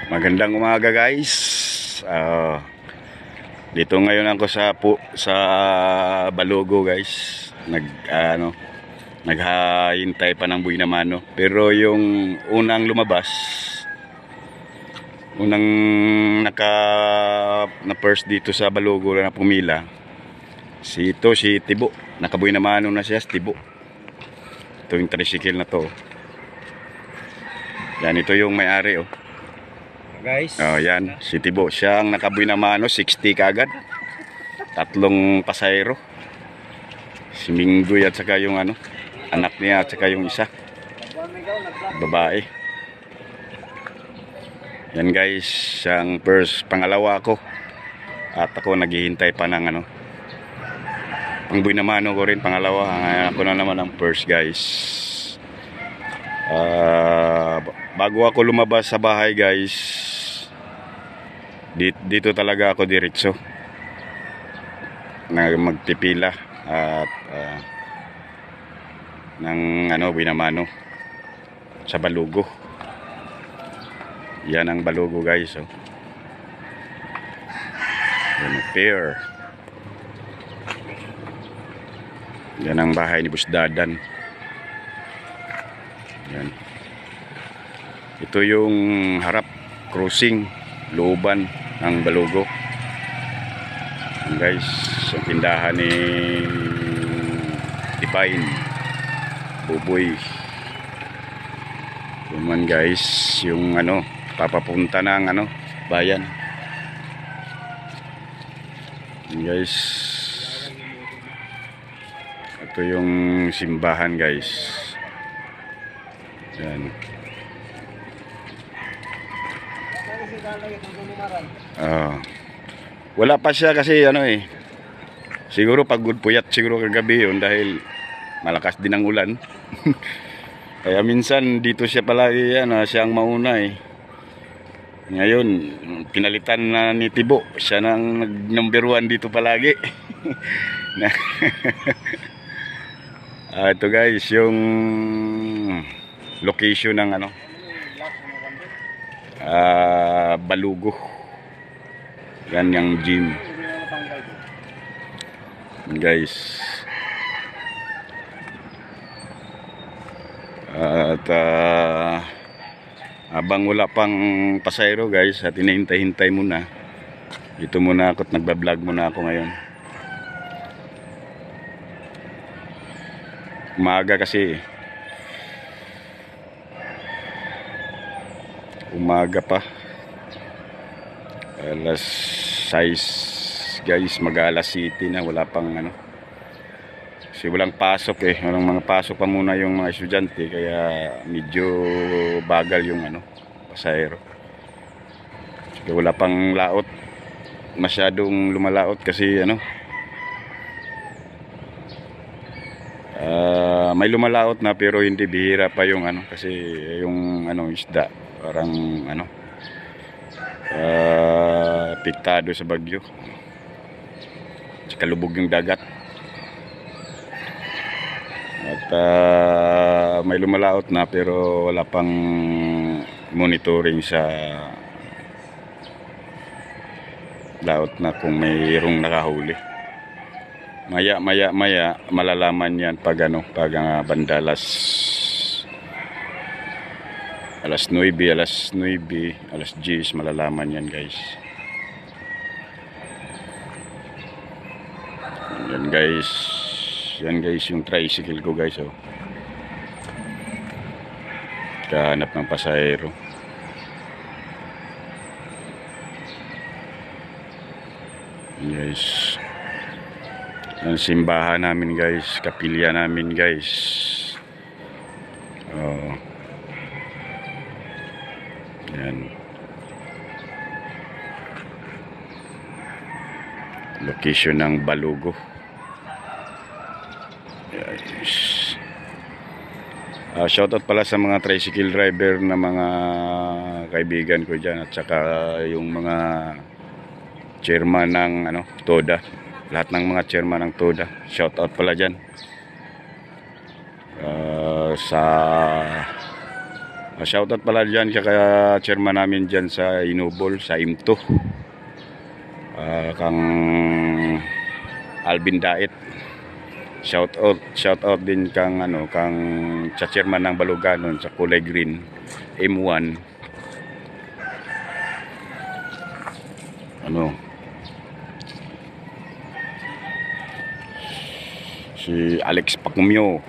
Magandang umaga guys. Dito ngayon ako sa Balogo guys. Naghahintay pa ng buhay naman no. Pero yung unang lumabas, unang na first dito sa Balogo na pumila, si Tibo. Nakabuhay naman na siya, si Tibo. Ito yung tricycle na to. Yan, ito yung may-ari oh. Guys. Oh, yan, si Tibo. Siya ang nakabuhay na mano, 60 kagad. 3 pasahero. Si Minggoy at saka yung anak niya at saka yung isa. Babae. Yan guys, siyang first, pangalawa ko. At ako naghihintay pa ng pangbuhay na mano ko rin, pangalawa. Ako na naman ang first guys. Bago ako lumabas sa bahay guys, dito talaga ako diretso na magpipila at ng binamano sa Balogo. Yan ang Balogo guys oh. Yan ang pier. Yan ang bahay ni Boss Dadan. Yan. Ito yung harap crossing looban ng Balogo. Yan guys, ang tindahan ni Tipain Buboy. Yan guys, yung papapunta ng bayan. Yan guys, ito yung simbahan guys. Yan. Wala pa siya kasi siguro pagod puyat siguro kagabi yun dahil malakas din ang ulan. Kaya minsan dito siya palagi siya ang mauna eh. Ngayon pinalitan na ni Tibo, siya nang number 1 dito palagi. Ito guys yung location ng Balogo. Yan yung gym guys. At habang wala pang pasahero guys at hinihintay-hintay muna, dito muna ako at nagbablog muna ako ngayon. Umaga kasi umaga pa, alas 6 guys, mag-alas 7 na, wala pang kasi walang pasok walang mga pasok pa muna yung mga estudyante, kaya medyo bagal yung pasahero. Kasi wala pang laot, masyadong lumalaot kasi may lumalaot na pero hindi, bihira pa yung kasi yung isda parang apektado sa bagyo, tsaka lubog yung dagat. At may lumalaot na pero wala pang monitoring sa laot na kung mayroong nakahuli. Maya malalaman yan pag bandalas alas 9, alas 10 malalaman yan guys. Yan guys yung tricycle ko guys oh. Kahanap ng pasahero. Yan guys, ang simbahan namin guys, kapilya namin guys. Yan. Location ng Balogo. Yes. Shoutout pala sa mga tricycle driver na mga kaibigan ko dyan, at saka yung mga chairman ng TODA. Lahat ng mga chairman ng TODA, shoutout pala dyan. Sa Shoutout pala dyan kaya chairman namin dyan sa Inubol, sa IMTO. Kang Alvin Daet. Shoutout din kang kang chairman ng Baluganon sa kulay green, M1. Si Alex Pacumio.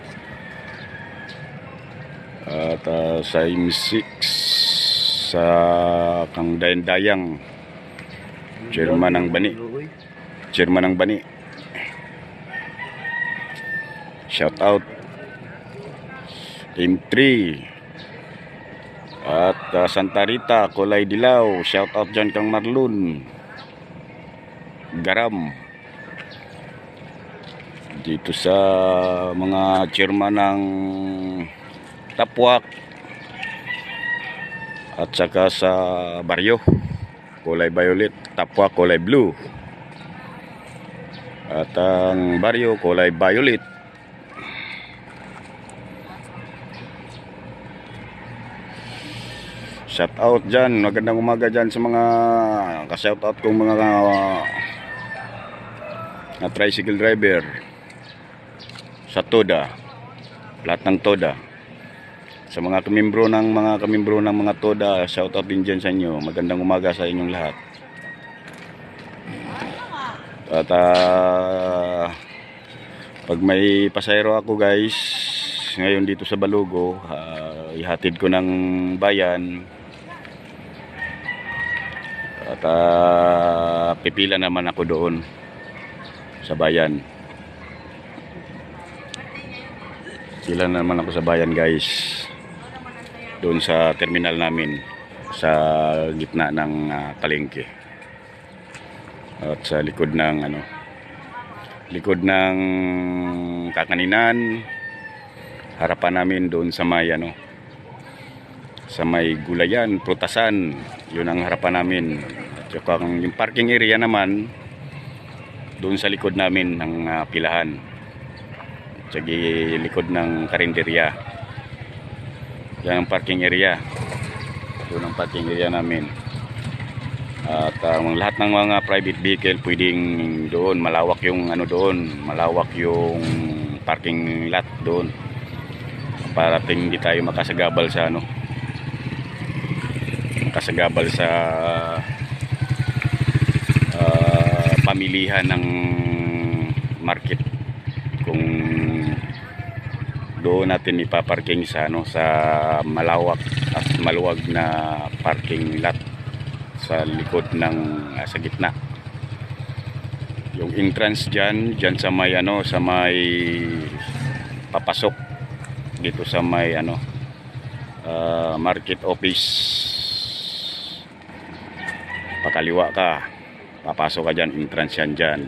At sa M6 sa kang Dayang, chairman ng Bani. Shout out M3 at Santa Rita, Kulay Dilaw. Shout out dyan kang Marlon Garam. Dito sa mga chairman ng Tapwak at saka sa Baryo, kulay violet, Tapwak kulay blue, at ang Baryo kulay violet. Shout out dyan, magandang umaga dyan sa mga ka-shout out kong mga tricycle driver sa Toda, lahat ng Toda. Sa mga kamimbro ng mga Toda, shout out din dyan sa inyo. Magandang umaga sa inyong lahat. At pag may pasayro ako guys, ngayon dito sa Balugo, ihatid ko ng bayan. At pipila naman ako doon sa bayan. Pila naman ako sa bayan guys, doon sa terminal namin sa gitna ng palengke at sa likod ng kakaninan, harapan namin doon sa may sa may gulayan, prutasan, yun ang harapan namin. At yung parking area naman doon sa likod namin ng pilahan, sa likod ng karinderya. Yan ang parking area. Doon ang parking area namin. At lahat ng mga private vehicle pwedeng doon. Malawak yung malawak yung parking lot doon. Para hindi tayo makasagabal sa pamilihan ng market. Kung doon natin ipaparking sa sa malawak at maluwag na parking lot sa likod ng sa gitna. Yung entrance diyan sa may sa may papasok dito sa may market office, pakaliwa ka, papasok ka diyan, entrance yan diyan.